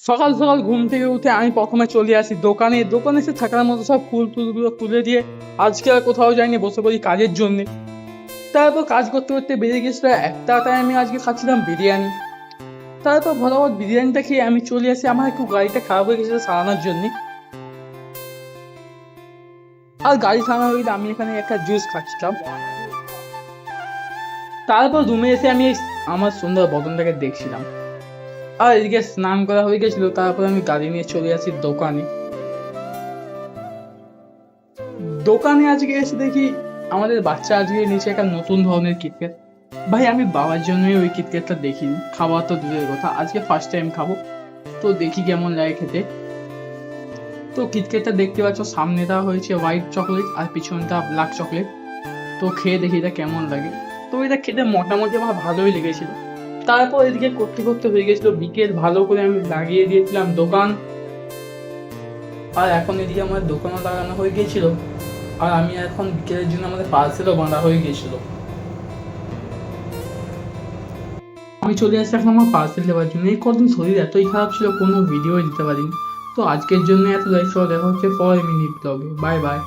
সকাল সকাল ঘুম থেকে উঠে আমি প্রথমে চলে আসি দোকানে। দোকানে এসে থাকার মতো সব ফুল টুলগুলো তুলে দিয়ে আজকে আর কোথাও যাইনি, বসে পড়ি কাজের জন্য। তারপর কাজ করতে করতে বেরিয়ে গেছিল একটা টাইমে, আজকে খাচ্ছিলাম বিরিয়ানি। তারপর ভরাভর বিরিয়ানিটা খেয়ে আমি চলে আসি, আমার একটু গাড়িটা খারাপ হয়ে গেছিলো সারানোর জন্য। আর গাড়ি সারানো হয়ে গেলে আমি এখানে একটা জুস খাচ্ছিলাম। তারপর রুমে এসে আমি আমার সুন্দর বদনটাকে দেখছিলাম। আর এদিকে স্নান করা হয়ে গেছিল, তারপর আমি গাড়ি নিয়ে চলে আসি দোকানে। দোকানে আজকে এসে দেখি আমাদের বাচ্চা আজকে নিচে একটা নতুন ধরনের কিটক্যাট। ভাই আমি বাবার জন্যই ওই কিটক্যাটটা দেখিনি, খাওয়া তো দূরের কথা, আজকে ফার্স্ট টাইম খাবো, তো দেখি কেমন লাগে খেতে। তো কিটক্যাটটা দেখতে পাচ্ছ, সামনেটা হয়েছে হোয়াইট চকলেট আর পিছনটা ব্ল্যাক চকলেট। তো খেয়ে দেখি এটা কেমন লাগে। তো এটা খেতে মোটামুটি আমার ভালোই লেগেছিল। তারপর এদিকে করতে করতে হয়ে গেছিল বিকেল, ভালো করে আমি লাগিয়ে দিয়েছিলাম দোকান। আর এখন এদিকে আমার দোকানও লাগানো হয়ে গিয়েছিল। আর আমি এখন বিকেলের জন্য আমাদের পার্সেলও বাঁধা হয়ে গিয়েছিল। আমি চলে আসছি এখন আমার পার্সেল দেওয়ার জন্য। এই কদিন শরীর এতই খারাপ ছিল, কোনো ভিডিও দিতে পারিনি। তো আজকের জন্য এত দেখা হচ্ছে পরের মিনিট ব্লগে। Bye bye.